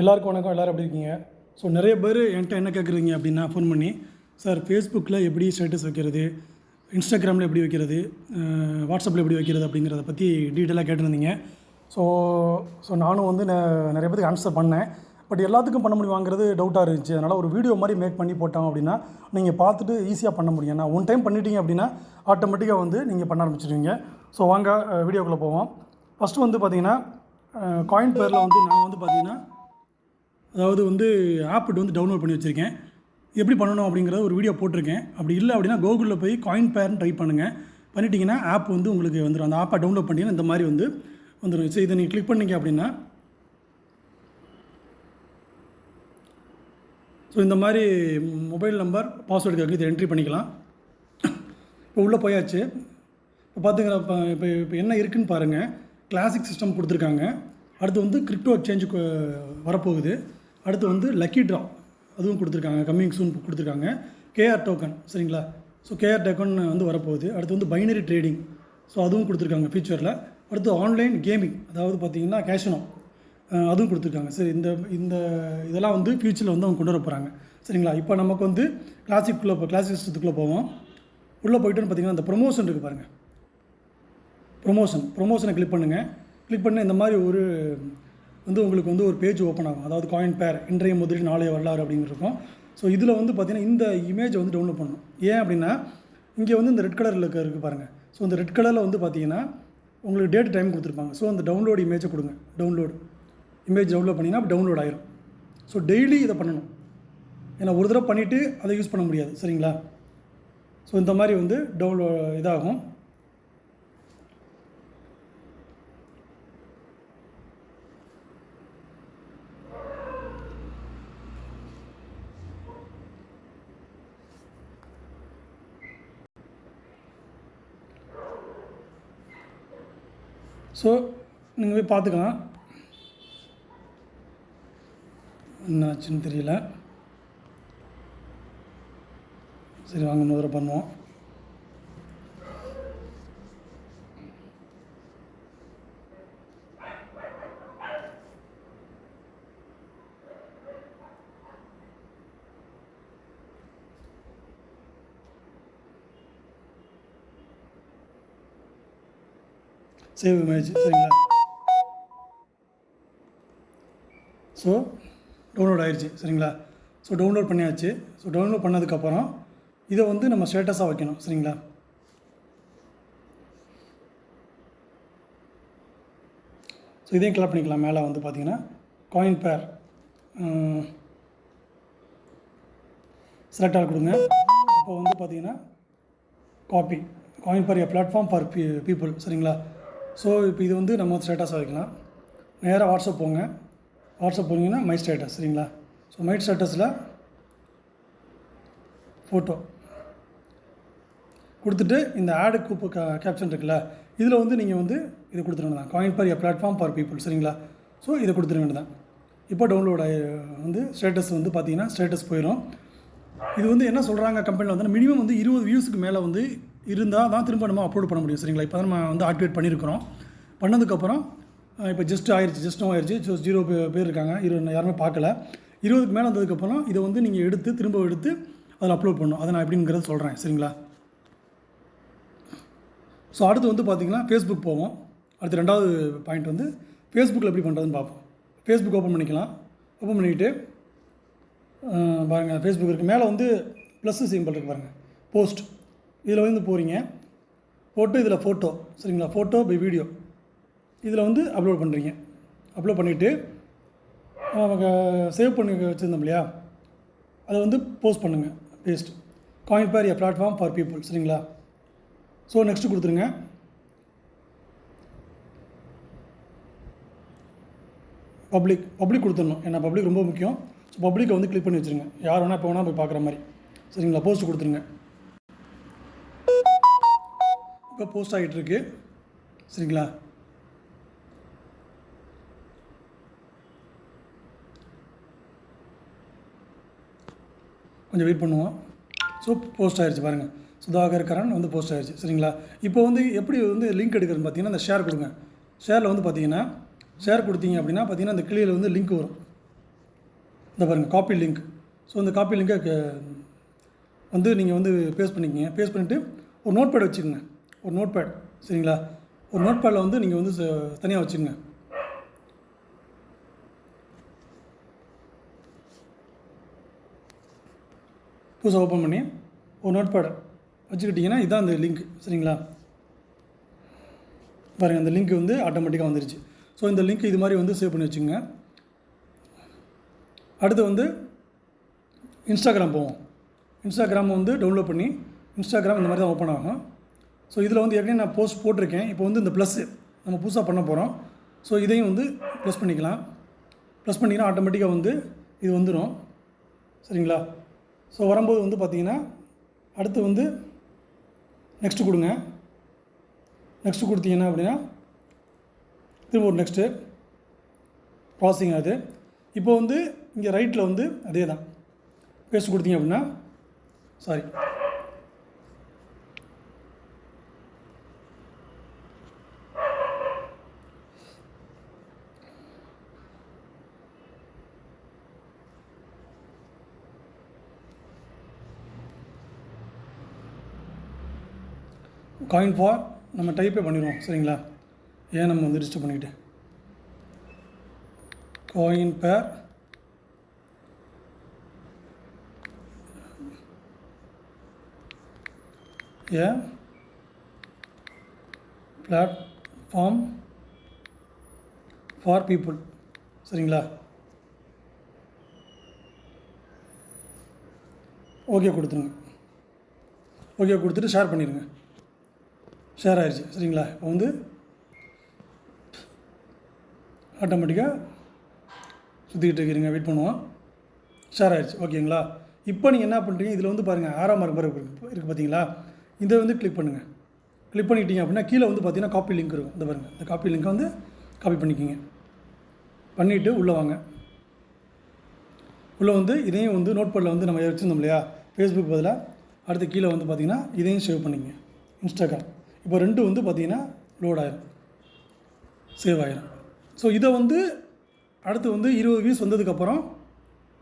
எல்லாருக்கும் வணக்கம். எல்லோரும் எப்படி இருக்கீங்க? ஸோ நிறைய பேர் என்கிட்ட என்ன கேட்குறீங்க அப்படின்னா ஃபோன் பண்ணி, சார் ஃபேஸ்புக்கில் எப்படி ஸ்டேட்டஸ் வைக்கிறது, இன்ஸ்டாகிராமில் எப்படி வைக்கிறது, வாட்ஸ்அப்பில் எப்படி வைக்கிறது அப்படிங்கிறத பற்றி டீட்டெயிலாக கேட்டிருந்தீங்க. ஸோ ஸோ நானும் வந்து நிறைய பேருக்கு ஆன்சர் பண்ணேன். பட் எல்லாத்துக்கும் பண்ண முடியுமாங்கிறது டவுட்டாக இருந்துச்சு. அதனால் ஒரு வீடியோ மாதிரி மேக் பண்ணி போட்டோம் அப்படின்னா நீங்கள் பார்த்துட்டு ஈஸியாக பண்ண முடியும். நான் ஒன் டைம் பண்ணிட்டீங்க அப்படின்னா ஆட்டோமேட்டிக்காக வந்து நீங்கள் பண்ண ஆரம்பிச்சிடுவீங்க. ஸோ வாங்க வீடியோக்குள்ளே போவோம். ஃபஸ்ட்டு வந்து பார்த்திங்கன்னா காயின் பேரில் வந்து நான் வந்து பார்த்திங்கன்னா அதாவது வந்து ஆப் வந்து டவுன்லோட் பண்ணி வச்சுருக்கேன். எப்படி பண்ணணும் அப்படிங்கிறத ஒரு வீடியோ போட்டிருக்கேன். அப்படி இல்லை அப்படின்னா கூகுளில் போய் காயின் பேர்னு ட்ரை பண்ணுங்கள். பண்ணிட்டீங்கன்னா ஆப் வந்து உங்களுக்கு வந்துடும். அந்த ஆப்பை டவுன்லோட் பண்ணிட்டீங்கன்னா இந்த மாதிரி வந்து வந்துடும். சரி, இதை நீங்கள் கிளிக் பண்ணிங்க அப்படின்னா ஸோ இந்த மாதிரி மொபைல் நம்பர் பாஸ்வேர்டு கேட்குது, இதை என்ட்ரி பண்ணிக்கலாம். இப்போ உள்ளே போயாச்சு. இப்போ பார்த்துக்கிற இப்போ என்ன இருக்குதுன்னு பாருங்கள். கிளாசிக் சிஸ்டம் கொடுத்துருக்காங்க. அடுத்து வந்து கிரிப்டோ எக்ஸ்சேஞ்சுக்கு வரப்போகுது. அடுத்து வந்து லக்கி ட்ரா அதுவும் கொடுத்துருக்காங்க, கம்மிங் சூன் கொடுத்துருக்காங்க. கேஆர் டோக்கன், சரிங்களா? ஸோ கேஆர் டோக்கன் வந்து வரப்போகுது. அடுத்து வந்து பைனரி ட்ரேடிங், ஸோ அதுவும் கொடுத்துருக்காங்க ஃபியூச்சரில். அடுத்து ஆன்லைன் கேமிங், அதாவது பார்த்திங்கன்னா கேஷினோ, அதுவும் கொடுத்துருக்காங்க. சரி, இந்த இதெல்லாம் வந்து ஃபியூச்சரில் வந்து அவங்க கொண்டு வர போகிறாங்க, சரிங்களா? இப்போ நமக்கு வந்து கிளாசிக் சிஸ்டத்துக்குள்ளே போவோம். உள்ளே போய்ட்டுன்னு பார்த்திங்கன்னா இந்த ப்ரொமோஷன் இருக்குது பாருங்கள். ப்ரொமோஷனை கிளிக் பண்ணுங்கள். கிளிக் பண்ண இந்த மாதிரி ஒரு வந்து உங்களுக்கு வந்து ஒரு பேஜ் ஓப்பன் ஆகும். அதாவது காயின் பேர் இன்றைய முதலீடு நாளைய வரலாறு அப்படிங்கிறக்கும். ஸோ இதில் வந்து பார்த்திங்கன்னா இந்த இமேஜை வந்து டவுன்லோட் பண்ணணும். ஏன் அப்படின்னா இங்கே வந்து இந்த ரெட் கலரில் இருக்குது பாருங்கள். ஸோ இந்த ரெட் கலரில் வந்து பார்த்திங்கன்னா உங்களுக்கு டேட் டைம் கொடுத்துருப்பாங்க. ஸோ அந்த டவுன்லோடு இமேஜை கொடுங்க. டவுன்லோட் பண்ணிங்கன்னா டவுன்லோட் ஆயிரும். ஸோ டெய்லி இதை பண்ணணும். ஏன்னா ஒரு தடவை பண்ணிவிட்டு அதை யூஸ் பண்ண முடியாது, சரிங்களா? ஸோ இந்த மாதிரி வந்து இதாகும். ஸோ நீங்கள் போய் பார்த்துக்கலாம். என்னாச்சுன்னு தெரியல. சரி, வாங்க முதல்ல பண்ணுவோம். சேவ் இமேஜ், சரிங்களா? ஸோ டவுன்லோட் ஆயிடுச்சு, சரிங்களா? ஸோ டவுன்லோட் பண்ணியாச்சு. ஸோ டவுன்லோட் பண்ணதுக்கப்புறம் இதை வந்து நம்ம ஸ்டேட்டஸாக வைக்கணும், சரிங்களா? ஸோ இதையும் கிளிக் பண்ணிக்கலாம். மேலே வந்து பார்த்திங்கன்னா காயின் பேர் செலக்ட் ஆக கொடுங்க. அப்போ வந்து பார்த்திங்கன்னா காப்பி காயின் பேர் பிளாட்ஃபார்ம் ஃபார் பீப்புள், சரிங்களா? ஸோ இப்போ இது வந்து நம்ம ஸ்டேட்டஸாக வைக்கலாம். நேராக வாட்ஸ்அப் போங்க. வாட்ஸ்அப் போனீங்கன்னா மை ஸ்டேட்டஸ், சரிங்களா? ஸோ மை ஸ்டேட்டஸில் ஃபோட்டோ கொடுத்துட்டு இந்த ஆடு கூப்பு கேப்ஷன் இருக்குல்ல, இதில் வந்து நீங்கள் வந்து இதை கொடுத்துட வேண்டியதான். காயின் பேர் பிளாட்ஃபார்ம் ஃபார் பீப்புள், சரிங்களா? ஸோ இதை கொடுத்துட வேண்டியதான். இப்போ டவுன்லோட் வந்து ஸ்டேட்டஸ் வந்து பார்த்திங்கன்னா ஸ்டேட்டஸ் போயிடும். இது வந்து என்ன சொல்கிறாங்க கம்பெனியில் வந்து மினிமம் வந்து 20 வியூஸுக்கு மேலே வந்து இருந்தால் தான் திரும்ப நம்ம அப்லோட் பண்ண முடியும், சரிங்களா? இப்போ தான் நம்ம வந்து ஆக்டிவேட் பண்ணியிருக்கிறோம். பண்ணதுக்கப்புறம் இப்போ ஜஸ்ட் ஆயிடுச்சு. ஸோ 0 பேர் இருக்காங்க, யாருமே பார்க்கல. 20க்கு மேலே வந்ததுக்கப்புறம் இதை வந்து நீங்கள் திரும்ப எடுத்து அதில் அப்லோட் பண்ணணும். அதை நான் எப்படிங்கிறத சொல்கிறேன், சரிங்களா? ஸோ அடுத்து வந்து பார்த்திங்கன்னா ஃபேஸ்புக் போவோம். அடுத்து 2வது பாயிண்ட் வந்து ஃபேஸ்புக்கில் எப்படி பண்ணுறதுன்னு பார்ப்போம். ஃபேஸ்புக் ஓப்பன் பண்ணிக்கலாம். ஓப்பன் பண்ணிவிட்டு பாருங்கள், ஃபேஸ்புக் இருக்குது. மேலே வந்து ப்ளஸ் சிம்பிள் இருக்குது பாருங்கள், போஸ்ட். இதில் வந்து போகிறீங்க, போட்டு இதில் ஃபோட்டோ, சரிங்களா? ஃபோட்டோ பை வீடியோ இதில் வந்து அப்லோட் பண்ணுறீங்க. அப்லோட் பண்ணிவிட்டு நமக்கு சேவ் பண்ணி வச்சுருந்தோம் இல்லையா, அதை வந்து போஸ்ட் பண்ணுங்கள். பேஸ்ட் காயின் பேர் பிளாட்ஃபார்ம் ஃபார் பீப்புள், சரிங்களா? ஸோ நெக்ஸ்ட்டு கொடுத்துருங்க. பப்ளிக் கொடுத்துடணும். ஏன்னா பப்ளிக் ரொம்ப முக்கியம். ஸோ பப்ளிக்கை வந்து கிளிக் பண்ணி வச்சுருங்க. யார் வேணால் இப்போ வேணால் போய் பார்க்குற மாதிரி, சரிங்களா? போஸ்ட் கொடுத்துருங்க. இப்போ போஸ்ட் ஆகிட்டுருக்கு, சரிங்களா? கொஞ்சம் வெயிட் பண்ணுவோம். ஸோ போஸ்ட் ஆகிடுச்சு பாருங்கள். சுதாகர் கரன் வந்து போஸ்ட் ஆகிடுச்சு, சரிங்களா? இப்போ வந்து எப்படி வந்து லிங்க் எடுக்கிறதுன்னு பார்த்தீங்கன்னா அந்த ஷேர் கொடுங்க. ஷேரில் வந்து பார்த்தீங்கன்னா ஷேர் கொடுத்தீங்க அப்படின்னா பார்த்தீங்கன்னா அந்த கிளியில் வந்து லிங்க் வரும். இந்த பாருங்கள் காப்பி லிங்க். ஸோ இந்த காப்பி லிங்கை வந்து நீங்கள் வந்து பேஸ்ட் பண்ணிக்கிங்க. பேஸ்ட் பண்ணிவிட்டு ஒரு நோட் பேட் வச்சுக்கோங்க. ஒரு நோட் பேட், சரிங்களா? ஒரு நோட் பேடில் வந்து நீங்கள் வந்து தனியாக வச்சுக்கோங்க. புதுசாக ஓப்பன் பண்ணி ஒரு நோட் பேட் வச்சுக்கிட்டிங்கன்னா இதுதான் அந்த லிங்க், சரிங்களா? பாருங்கள், அந்த லிங்க் வந்து ஆட்டோமேட்டிக்காக வந்துருச்சு. ஸோ இந்த லிங்க் இது மாதிரி வந்து சேவ் பண்ணி வச்சுங்க. அடுத்து வந்து இன்ஸ்டாகிராம் போவோம். இன்ஸ்டாகிராம் வந்து டவுன்லோட் பண்ணி இன்ஸ்டாகிராம் இந்த மாதிரி தான் ஓப்பன் ஆகும். ஸோ இதில் வந்து ஏற்கனவே நான் போஸ்ட் போட்டிருக்கேன். இப்போ வந்து இந்த ப்ளஸ்ஸு நம்ம புதுசாக பண்ண போகிறோம். ஸோ இதையும் வந்து ப்ளஸ் பண்ணிக்கலாம். ப்ளஸ் பண்ணிங்கன்னா ஆட்டோமேட்டிக்காக வந்து இது வந்துடும், சரிங்களா? ஸோ வரும்போது வந்து பார்த்திங்கன்னா அடுத்து வந்து நெக்ஸ்ட்டு கொடுங்க. நெக்ஸ்ட்டு கொடுத்தீங்கன்னா அப்படின்னா திரும்ப ஒரு நெக்ஸ்ட்டு ப்ராசஸிங் ஆகுது. இப்போ வந்து இங்கே ரைட்டில் வந்து அதே தான் பேஸ்ட் கொடுத்தீங்க அப்படின்னா சாரி காயின் ஃபார் நம்ம டைப்பே பண்ணிடுவோம், சரிங்களா? ஏன் நம்ம வந்து ரிஜிஸ்டர் பண்ணிக்கிட்டு காயின் பேர் ஏ பிளாட்ஃபார்ம் ஃபார் பீப்புள், சரிங்களா? ஓகே கொடுத்துருங்க. ஓகே கொடுத்துட்டு ஷேர் பண்ணிடுங்க. ஷேர் ஆயிடுச்சு, சரிங்களா? இப்போ வந்து ஆட்டோமேட்டிக்காக சுற்றிக்கிட்டு இருக்கிறீங்க, வெயிட் பண்ணுவோம். ஷேர் ஆயிடுச்சு, ஓகேங்களா? இப்போ நீங்கள் என்ன பண்ணுறீங்க, இதில் வந்து பாருங்கள் ஆறாம் மார்க் இருக்குது பார்த்தீங்களா? இதை வந்து கிளிக் பண்ணுங்கள். கிளிக் பண்ணிக்கிட்டீங்க அப்படின்னா கீழே வந்து பார்த்தீங்கன்னா காப்பி லிங்க் இருக்கும். இந்த பாருங்கள், இந்த காப்பி லிங்க்கை வந்து காப்பி பண்ணிக்கிங்க. பண்ணிவிட்டு உள்ளே வாங்க. உள்ளே வந்து இதையும் வந்து நோட் பேடில் வந்து நம்ம வச்சுருந்தோம் இல்லையா, ஃபேஸ்புக் பதிலாக அடுத்து கீழே வந்து பார்த்திங்கன்னா இதையும் சேவ் பண்ணிங்க. இன்ஸ்டாகிராம் இப்போ ரெண்டும் வந்து பார்த்திங்கன்னா லோட் ஆயிரும், சேவ் ஆயிரும். ஸோ இதை வந்து அடுத்து வந்து 20 வியூஸ் வந்ததுக்கப்புறம்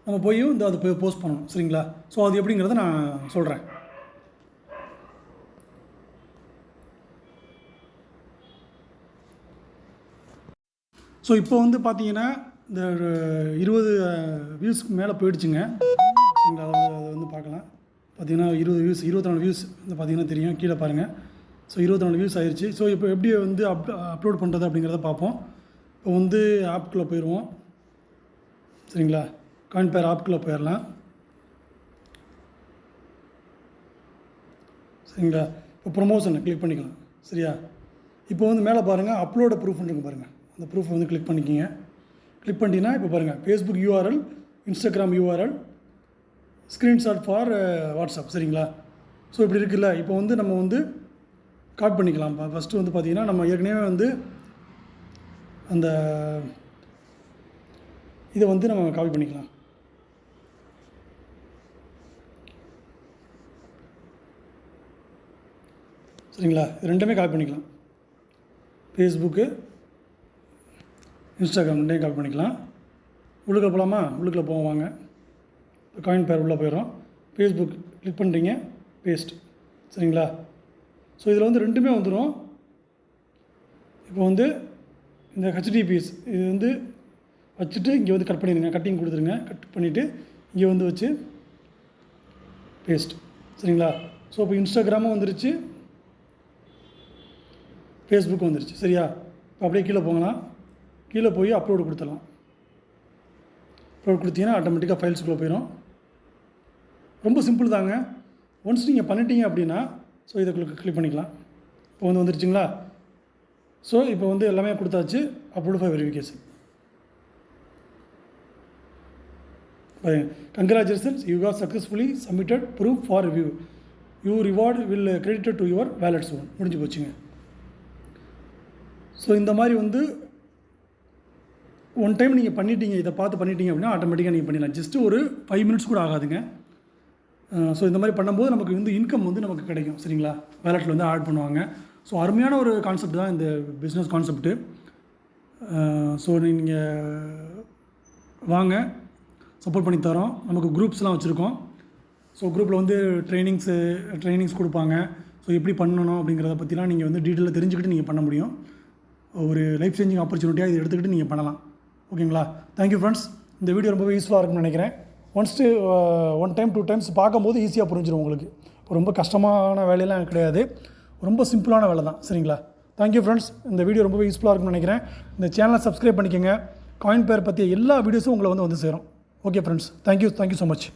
நம்ம போய் வந்து அது போய் போஸ்ட் பண்ணணும், சரிங்களா? ஸோ அது எப்படிங்கிறத நான் சொல்கிறேன். ஸோ இப்போ வந்து பார்த்தீங்கன்னா இந்த 20 வியூஸ்க்கு மேலே போயிடுச்சுங்க, சரிங்களா? அதை வந்து பார்க்கலாம். பார்த்தீங்கன்னா 20 வியூஸ், 24 வியூஸ் வந்து பார்த்திங்கன்னா தெரியும், கீழே பாருங்கள். ஸோ 24 வியூஸ் ஆயிடுச்சு. ஸோ இப்போ எப்படி வந்து அப்லோட் பண்ணுறது அப்படிங்கிறத பார்ப்போம். இப்போ வந்து ஆப்புக்குள்ளே போயிடுவோம், சரிங்களா? காயின் பேர் ஆப்புக்குள்ளே போயிடலாம், சரிங்களா? இப்போ ப்ரொமோஷனை கிளிக் பண்ணிக்கலாம், சரியா? இப்போ வந்து மேலே பாருங்கள் அப்லோட ப்ரூஃப்னு இருக்கும் பாருங்கள், அந்த ப்ரூஃப் வந்து கிளிக் பண்ணிக்கிங்க. கிளிக் பண்ணிட்டீங்கன்னா இப்போ பாருங்கள் Facebook URL, Instagram URL, screenshot for WhatsApp, சரிங்களா? ஸோ இப்படி இருக்குல்ல. இப்போ வந்து நம்ம வந்து காப்பி பண்ணிக்கலாம். ஃபஸ்ட்டு வந்து பார்த்திங்கன்னா நம்ம ஏற்கனவே வந்து அந்த இதை வந்து நம்ம காப்பி பண்ணிக்கலாம். சரிங்களா? இது ரெண்டுமே காப்பி பண்ணிக்கலாம். ஃபேஸ்புக்கு, இன்ஸ்டாகிராம் ரெண்டையும் காப்பி பண்ணிக்கலாம். உள்ளுக்குள்ள போகலாமா? உள்ளுக்குள்ள போவாங்க. இப்போ காயின் பேர் உள்ளே போயிடும். ஃபேஸ்புக் கிளிக் பண்ணுறீங்க, பேஸ்ட், சரிங்களா? ஸோ இதில் வந்து ரெண்டுமே வந்துடும். இப்போ வந்து இந்த ஹெச்டிபிஎஸ் இது வந்து வச்சுட்டு இங்கே வந்து கட் பண்ணிடுங்க, கட்டிங் கொடுத்துருங்க. கட் பண்ணிவிட்டு இங்கே வந்து வச்சு பேஸ்ட், சரிங்களா? ஸோ இப்போ இன்ஸ்டாகிராமும் வந்துருச்சு, ஃபேஸ்புக்கும் வந்துருச்சு, சரியா? இப்போ அப்படியே கீழே போகலாம். கீழே போய் அப்லோடு கொடுத்துடலாம். அப்லோட் கொடுத்தீங்கன்னா ஆட்டோமேட்டிக்காக ஃபைல்ஸுக்குள்ளே போயிடும். ரொம்ப சிம்பிள் தாங்க. ஒன்ஸ் நீங்கள் பண்ணிட்டீங்க அப்படின்னா ஸோ இதை கிளிக் பண்ணிக்கலாம். இப்போ வந்து வந்துருச்சுங்களா? ஸோ இப்போ வந்து எல்லாமே கொடுத்தாச்சு. Upload for verification. Congratulations, you have successfully submitted proof for review. You reward will credited to your wallet soon. முடிஞ்சு போச்சுங்க. ஸோ இந்த மாதிரி வந்து ஒன் டைம் நீங்கள் பண்ணிட்டீங்க, இதை பார்த்து பண்ணிட்டீங்க அப்படின்னா ஆட்டோமேட்டிக்காக நீங்கள் பண்ணிடலாம். ஜஸ்ட்டு ஒரு 5 மினிட்ஸ் கூட ஆகாதுங்க. ஸோ இந்த மாதிரி பண்ணும்போது நமக்கு வந்து இன்கம் வந்து நமக்கு கிடைக்கும், சரிங்களா? வேலெட்டில் வந்து ஆட் பண்ணுவாங்க. ஸோ அருமையான ஒரு கான்செப்ட் தான் இந்த பிஸ்னஸ் கான்செப்ட்டு. ஸோ நீங்கள் வாங்க, சப்போர்ட் பண்ணி தரோம். நமக்கு குரூப்ஸ்லாம் வச்சுருக்கோம். ஸோ குரூப்பில் வந்து ட்ரைனிங்ஸ் கொடுப்பாங்க. ஸோ எப்படி பண்ணணும் அப்படிங்கிறத பற்றிலாம் நீங்கள் வந்து டீட்டெயிலாக தெரிஞ்சுக்கிட்டு நீங்கள் பண்ண முடியும். ஒரு லைஃப் சேஞ்சிங் ஆப்பர்ச்சுனிட்டியாக இதை எடுத்துக்கிட்டு நீங்கள் பண்ணலாம். ஓகேங்களா? Thank you friends. இந்த வீடியோ ரொம்பவே யூஸ்ஃபுல்லாக இருக்கும்னு நினைக்கிறேன். ஒன் டைம் 2 டைம்ஸ் பார்க்கும்போது ஈஸியாக புரிஞ்சிடும் உங்களுக்கு. ரொம்ப கஷ்டமான வேலையெல்லாம் கிடையாது. ரொம்ப சிம்பிளான வேலை தான். சரிங்களா? Thank you friends. இந்த வீடியோ ரொம்பவே யூஸ்ஃபுல்லாக இருக்கும்னு நினைக்கிறேன். இந்த சேனலை சப்ஸ்கிரைப் பண்ணிக்கோங்க. காயின் பேர் பற்றிய எல்லா வீடியோஸும் உங்களை வந்து சேரும். Okay friends. Thank you so much.